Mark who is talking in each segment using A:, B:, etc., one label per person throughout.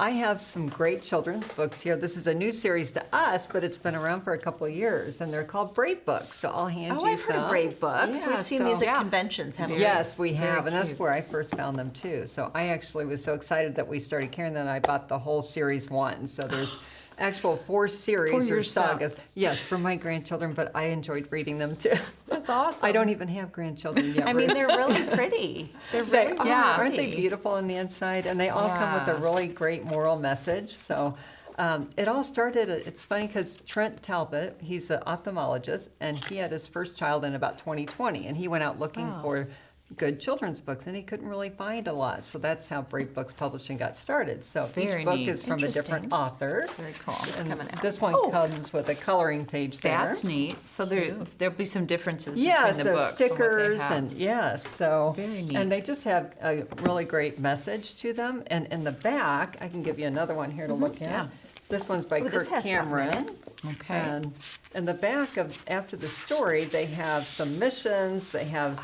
A: I have some great children's books here. This is a new series to us, but it's been around for a couple of years, and they're called Brave Books. So I'll hand you some.
B: Oh, I've heard of Brave Books.
A: Yeah,
B: We've seen these at conventions, haven't we?
A: Yes, we have, and
C: cute.
A: that's where I first found them too. So I actually was so excited that we started carrying them, I bought the whole series one. So there's actual 4 series
C: For
A: or
C: yourself.
A: sagas. Yes, for my grandchildren, but I enjoyed reading them too.
C: That's awesome.
A: I don't even have grandchildren yet.
B: I mean,
A: Ruth.
B: they're really pretty. They're
A: They
B: really
A: are,
C: Yeah.
A: aren't they
B: pretty.
A: beautiful on the inside? And they all come with a
C: Yeah.
A: really great moral message. So it all started, it's funny because Trent Talbot, he's an ophthalmologist, and he had his first child in about 2020, and he went out looking for good children's books, and he couldn't really find a lot. So that's how Brave Books Publishing got started. So
C: Very
A: each book
C: neat.
A: is from a different author.
C: Very cool.
A: And
B: coming out.
A: this one comes with a coloring page there.
C: That's neat. So there'll be some differences
A: Yeah,
C: between the
A: so
C: books.
A: stickers
C: and what
A: and yes, so
C: Very neat.
A: and they just have a really great message to them. And in the back, I can give you another one here to look at.
C: Yeah.
A: This one's by
B: Ooh, this
A: Kirk
B: has something in
A: Cameron.
B: it.
C: Okay.
A: And in the back of after the story, they have some missions. They have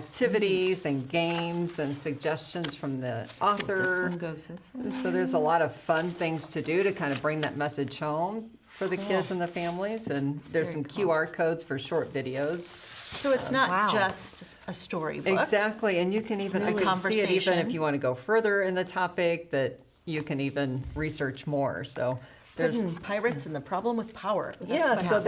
A: activities and games and suggestions from the
C: This
A: author.
C: one goes this way.
A: So there's a lot of fun things to do to kind of bring that message home for the kids and the families. And there's some QR codes for short videos.
B: So it's not
C: Wow.
B: just a storybook.
A: Exactly, and you can even
B: It's a
A: really see it even if
B: conversation.
A: you want to go further in the topic, that you can even research more. So there's
B: Hidden pirates and the problem with power. That's
A: yeah,
B: what
A: so
B: I say.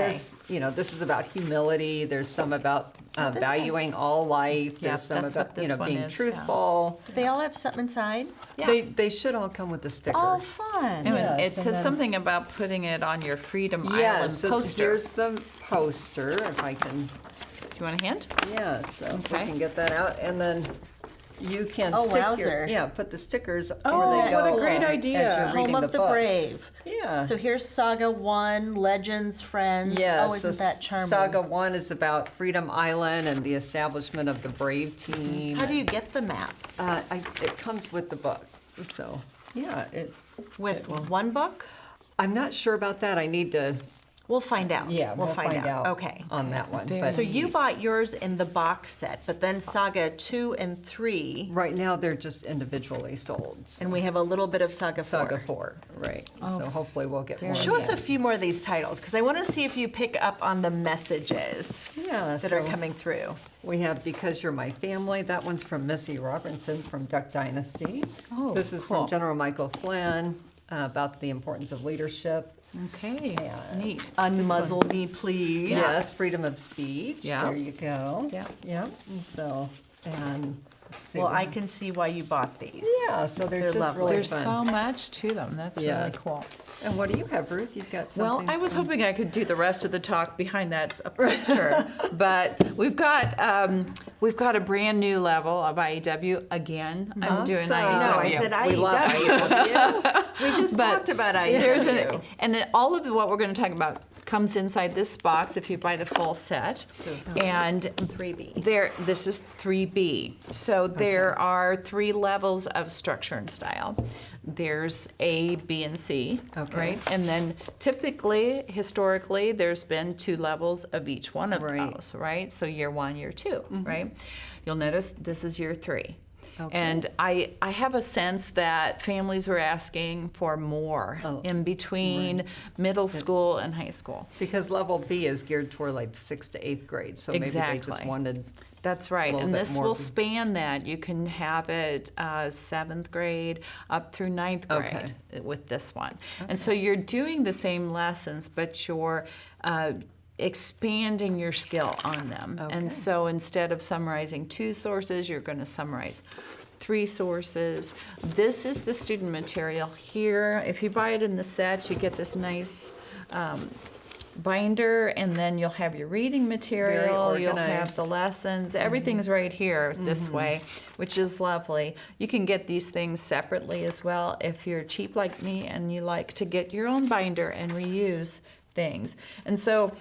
A: there's this is about humility. There's some about
B: this
A: valuing
B: has-
A: all life.
C: Yeah,
A: There's some
C: that's
A: about
C: what this one
A: being
C: is, yeah.
A: truthful.
B: Do they all have something inside?
C: Yeah.
A: They should all come with a sticker.
B: Oh, fun.
C: And
A: Yes,
C: it
A: and
C: says
A: then-
C: something about putting it on your Freedom
A: Yeah,
C: Island
A: so
C: poster.
A: here's the poster. If I can,
C: Do you want a hand?
A: yeah, so if we
C: Okay.
A: can get that out, and then you can
B: Oh,
A: stick
B: wowzer.
A: put the stickers.
C: Oh,
A: as they
C: what a
A: go
C: great
A: along
C: idea.
A: As you're reading
B: Home of the
A: books.
B: Brave.
A: Yeah.
B: So here's Saga 1, Legends, Friends.
A: Yes,
B: Oh, isn't
A: so
B: that charming?
A: Saga 1 is about Freedom Island and the establishment of the Brave team.
B: How do you get the map?
A: It comes with the book, so yeah.
B: With one book?
A: I'm not sure about that. I need to.
B: We'll find out.
A: Yeah,
B: we'll find out. Okay.
A: on that one.
C: Very
A: But
B: So you bought yours in the box set, but then Saga 2 and 3,
A: right now they're just individually sold. So
B: and we have a little bit of Saga 4.
A: Saga 4, right? So hopefully we'll get more.
B: Show us a
A: of
B: few more of these titles, because I want to see if you pick up on the messages
A: that. Yeah,
B: that are
A: so
B: coming through.
A: we have Because You're My Family. That one's from Missy Robinson from Duck Dynasty.
C: Oh,
A: This is
C: cool.
A: from General Michael Flynn about the importance of leadership.
C: Okay.
A: Yeah.
C: Neat.
B: Unmuzzle me, please.
A: Yes, freedom of speech.
C: Yeah.
A: There you go.
C: Yeah.
A: Yep. So, and let's see.
B: Well,
A: what-
B: I can see why you bought these.
A: Yeah, so they're
B: They're
A: just
B: lovely.
A: really
C: There's
A: fun.
C: so much to them. That's really
A: Yes.
C: cool.
A: And what do you have, Ruth? You've got
C: Well,
A: something.
C: I was hoping I could do the rest of the talk behind that poster, but we've got a brand new level of IEW again. I'm doing
A: Awesome.
C: IEW.
B: No, I said
A: We love
B: IEW. We just
C: But
B: talked about IEW.
C: There's and then all of what we're going to talk about comes inside this box if you buy the full set. And
B: 3B.
C: this is 3B. So there are 3 levels of structure and style. There's A, B, and C,
A: Okay.
C: right? And then typically, historically, there's been 2 levels of each one of
A: Right.
C: those, right? So year 1, year 2, right? You'll notice this is year 3.
A: Okay.
C: And I have a sense that families were asking for more in between middle school and high school.
A: Because level B is geared toward like 6th to 8th grade, so maybe they just
C: Exactly.
A: wanted.
C: That's right,
A: little
C: and
A: bit
C: this
A: more
C: will
A: be-
C: span that. You can have it 7th grade up through 9th grade with this one. And so you're doing the same lessons, but you're expanding your skill on them.
A: Okay.
C: And so instead of summarizing 2 sources, you're going to summarize 3 sources. This is the student material here. If you buy it in the set, you get this nice binder, and then you'll have your reading material, you'll have
A: organized.
C: the lessons, everything's right here this way, which is lovely. You can get these things separately as well if you're cheap like me and you like to get your own binder and reuse things. And so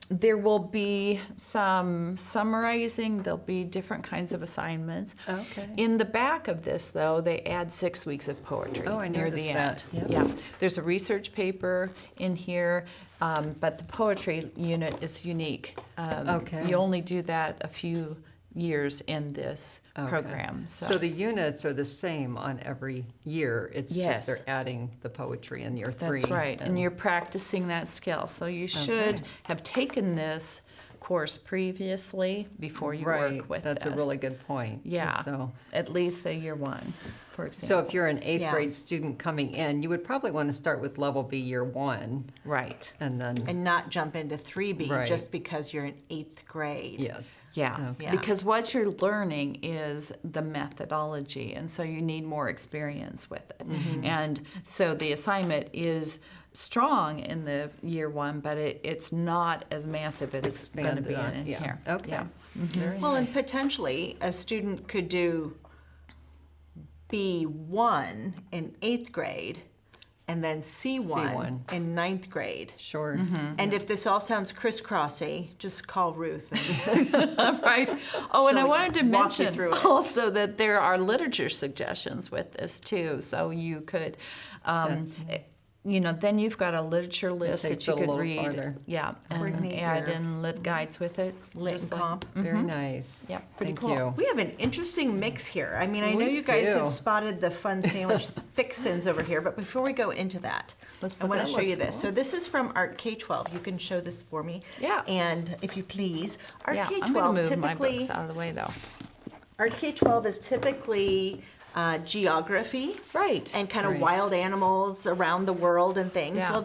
C: there will be some summarizing, there'll be different kinds of assignments.
A: Okay.
C: In the back of this, though, they add 6 weeks of poetry
A: Oh, I
C: near
A: noticed
C: the
A: that.
C: end.
A: Yep.
C: Yeah, there's a research paper in here, but the poetry unit is unique.
A: Okay.
C: You only do that a few years in this program.
A: So the units are the same on every year. It's
C: Yes.
A: just they're adding the poetry in year 3.
C: That's right, and you're practicing that skill. So you should have taken this course previously before you work with
A: That's
C: this.
A: a really good point.
C: Yeah,
A: So,
C: at least the year 1, for
A: so
C: example.
A: if you're an 8th
B: Yeah.
A: grade student coming in, you would probably want to start with level B year 1
C: Right.
A: and then,
B: And not jump into 3B
A: Right.
B: just because you're in 8th grade.
A: yes.
C: Yeah,
B: Okay.
C: because what you're learning is the methodology, and so you need more experience with it. And so the assignment is strong in the year 1, but it's not as massive as it's going to
A: Expanded
C: be
A: on,
C: in
A: yeah.
C: here.
A: Okay.
C: Yeah.
A: Very
B: Well,
A: nice.
B: and potentially a student could do B1 in 8th grade and then C1,
A: C1.
B: in 9th grade.
A: Sure.
B: And if this all sounds crisscrossy, just call Ruth.
C: Right. Oh, and I
B: She'll
C: wanted to
B: walk you
C: mention
B: through it.
C: also that there are literature suggestions with this too. So you could, then you've got a literature list
A: takes
C: that you
A: it a
C: could
A: little
C: read.
A: farther.
C: Yeah, and
B: Coordinate
C: add
B: your
C: in lit guides with it.
B: Lit
C: just
B: and
C: like-
B: comp.
A: Very nice.
C: Yep.
B: Pretty
A: Thank
B: cool.
A: you.
B: We have an interesting mix here. I mean, I know
A: We
B: you guys
A: do.
B: have spotted the fun sandwich fixins over here, but before we go into that,
C: Let's
B: I
C: look
B: want
C: at
B: to
C: it.
B: show you
C: Looks
B: this.
C: cool.
B: So this is from Art K-12. You can show this for me.
C: Yeah.
B: And if you please, Art
C: Yeah,
B: K-12
C: I'm going to move my
B: typically,
C: books out of the way though.
B: Art K-12 is typically geography.
C: Right.
B: And kind of
A: Right.
B: wild animals around the world and things.
C: Yeah.
B: Well,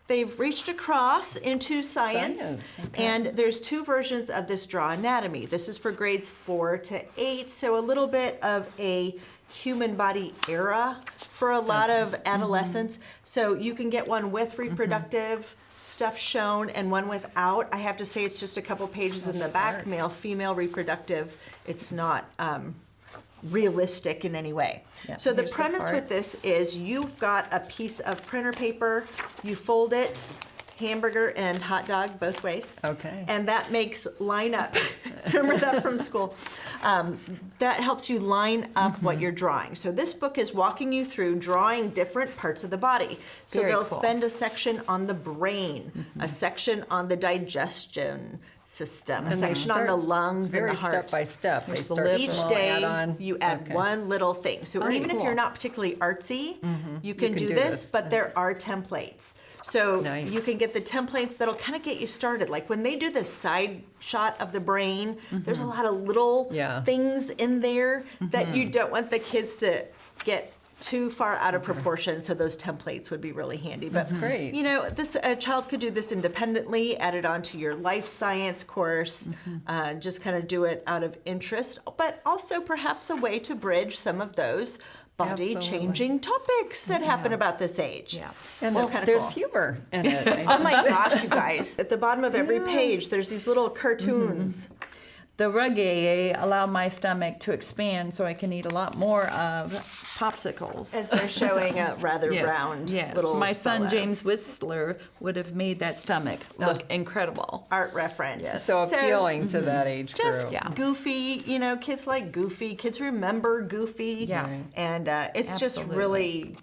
B: they've reached across into science.
A: Science, okay.
B: And there's 2 versions of this Draw Anatomy. This is for grades 4 to 8, so a little bit of a human body era for a lot of adolescents. So you can get one with reproductive stuff shown and one without. I have to say it's just a couple pages in the back, male, female, reproductive. It's not realistic in any way.
C: Yeah,
B: So the
C: here's the
B: premise
C: part.
B: with this is you've got a piece of printer paper, you fold it, hamburger and hot dog both ways.
A: Okay.
B: And that makes line up. Remember that from school? That helps you line up what you're drawing. So this book is walking you through drawing different parts of the body. So
C: Very
B: they'll
C: cool.
B: spend a section on the brain, a section on the digestion system, a
A: And they
B: section on the
A: start
B: lungs and
A: very
B: the heart.
A: step by step. They
C: There's the
A: start
C: liver.
B: Each
A: small,
B: day,
A: add on.
B: you add
A: Okay.
B: one little thing. So
C: Very
B: even if
C: cool.
B: you're not particularly artsy, you can do
A: do
B: this,
A: this.
B: but there are templates. So
A: Nice.
B: you can get the templates that'll kind of get you started. Like when they do the side shot of the brain, there's a lot of little
A: Yeah.
B: things in there that you don't want the kids to get too far out of proportion, so those templates would be really handy. But
A: That's great.
B: you know, a child could do this independently, add it onto your life science course, just kind of do it out of interest, but also perhaps a way to bridge some of those body-changing topics that happen about this age.
C: Yeah.
A: And
B: So kinda
A: there's
B: cool.
A: humor in it.
B: Oh my gosh, you guys. At the bottom of every page, there's these little cartoons.
C: The Ruggier allow my stomach to expand so I can eat a lot more of popsicles.
B: As they're showing a rather round
C: Yes.
B: little
C: My son
B: fellow.
C: James Whistler would have made that stomach look incredible.
B: Art reference.
C: Yes.
A: So appealing to that age
B: Just
A: group.
C: Yeah.
B: goofy, you know, kids like Goofy. Kids remember Goofy.
C: Yeah. Right.
B: And it's just
C: Absolutely.
B: really,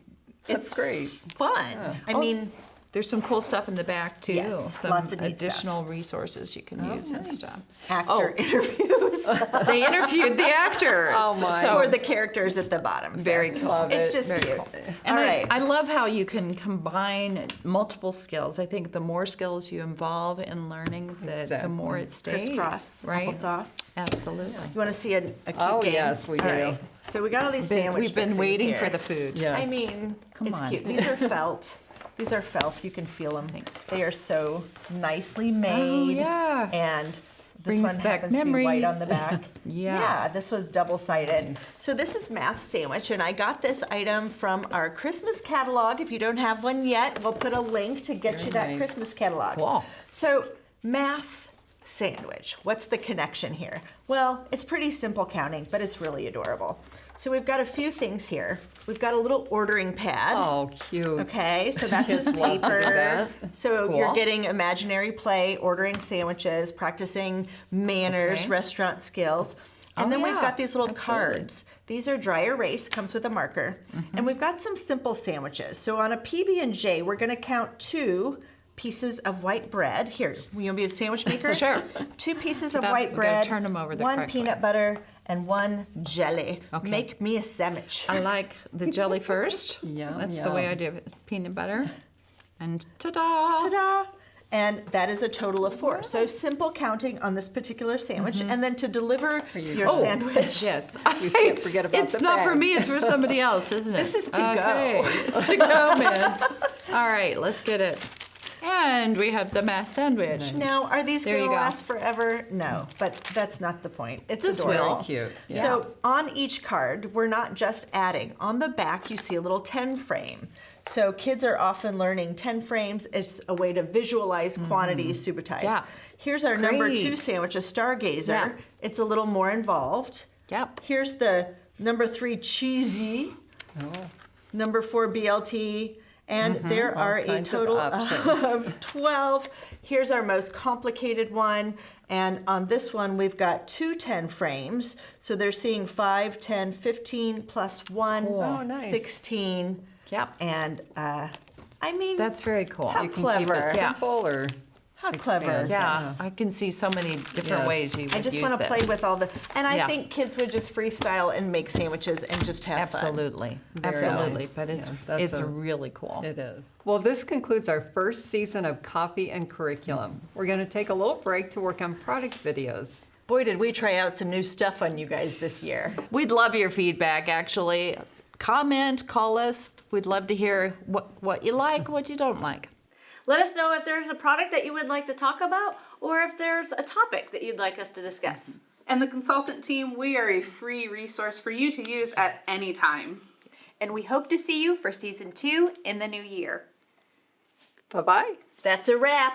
A: That's
B: it's
A: great.
B: fun. I mean,
C: There's some cool stuff in the back too.
B: Yes,
C: Some
B: lots of neat
C: additional resources you can use and stuff.
B: actor interviews
C: They interviewed the actors.
A: Oh, my.
C: So
B: for the characters at the bottom. So
C: very cool.
A: Love
B: It's
A: it.
B: just
C: Very
B: cute.
C: cool. And
B: All right.
C: I love how you can combine multiple skills. I think the more skills you involve in learning, the more it stays.
B: Crisscross,
C: right?
B: applesauce.
C: Absolutely.
B: You want to see a cute
A: Oh,
B: game?
A: yes, we
B: All
A: do.
B: right. So we got all these sandwich
C: We've been
B: fixings
C: waiting
B: here.
C: for the food.
A: Yes.
B: I mean,
C: Come
B: it's
C: on.
B: cute. These are felt. These are felt. You can feel them.
C: Thanks.
B: They are so nicely made.
C: yeah.
B: And this
C: Brings
B: one
C: back
B: happens to be white
C: memories.
B: on the back.
C: Yeah.
B: This was double-sided. So this is Math Sandwich, and I got this item from our Christmas catalog. If you don't have one yet, we'll put a link to get you that
A: nice.
B: Christmas catalog.
C: Cool.
B: So Math Sandwich. What's the connection here? Well, it's pretty simple counting, but it's really adorable. So we've got a few things here. We've got a little ordering pad.
A: Oh, cute.
B: Okay, so that's
A: Kids
B: just
A: love to do
B: paper.
A: that.
B: So
C: Cool.
B: you're getting imaginary play, ordering sandwiches, practicing manners,
C: Okay.
B: restaurant skills. And
C: Oh,
B: then we've
C: yeah,
B: got these little
C: absolutely.
B: cards. These are dry erase, comes with a marker. And we've got some simple sandwiches. So on a PB&J, we're gonna count 2 pieces of white bread. Here, will you be the sandwich maker?
C: Sure.
B: 2 pieces of
C: Now
B: white
C: we gotta
B: bread,
C: turn 'em over the
B: 1
C: correct way.
B: peanut butter, and 1 jelly.
C: Okay.
B: Make me a sandwich.
C: I like the jelly first.
A: Yum,
C: That's the way
A: yum.
C: I do it. Peanut butter. And ta-da!
B: Ta-da! And that is a total of 4. So simple counting on this particular sandwich, and then to deliver your sandwich.
C: Yes.
A: You can't forget about
C: It's
A: the
C: not for
A: bag.
C: me, it's for somebody else, isn't it?
B: This is to
C: okay.
B: go.
C: It's to go, man. All right, let's get it. And we have the mass sandwich.
B: Now, are these
C: There
B: going
C: you
B: to
C: go.
B: last forever? No, but that's not the point. It's
C: This
B: adorable.
C: will.
A: Cute. Yeah.
B: So on each card, we're not just adding. On the back, you see a little 10 frame. So kids are often learning 10 frames. It's a way to visualize quantities, supertize.
C: Yeah.
B: Here's our number
C: Great.
B: 2 sandwich, a stargazer.
C: Yeah.
B: It's a little more involved.
C: Yep.
B: Here's the number 3 cheesy, number 4 BLT, and there are a
A: kinds of
B: total
A: options.
B: of 12. Here's our most complicated one. And on this one, we've got 2 10 frames. So they're seeing 5, 10, 15 plus 1,
A: Oh, nice.
B: 16.
C: Yep.
B: And I mean,
C: That's very cool.
B: How
A: You can
B: clever.
A: keep it
C: Yeah.
A: simple or
B: how clever is
C: Yeah,
B: this?
C: I can see so many different
A: Yes.
C: ways you would
B: I just
C: use
B: want to play
C: this.
B: with all the, and I
C: Yeah.
B: think kids would just freestyle and make sandwiches and just have fun.
C: Absolutely,
A: Very
C: absolutely.
A: nice.
C: But it's
A: Yeah, that's
C: it's
A: a-
C: really cool.
A: It is. Well, this concludes our first season of Coffee and Curriculum. We're going to take a little break to work on product videos.
B: Boy, did we try out some new stuff on you guys this year.
C: We'd love your feedback, actually. Comment, call us. We'd love to hear what you like, what you don't like.
D: Let us know if there's a product that you would like to talk about or if there's a topic that you'd like us to discuss.
E: And the consultant team, we are a free resource for you to use at any time.
F: And we hope to see you for season 2 in the new year.
A: Bye-bye.
B: That's a wrap.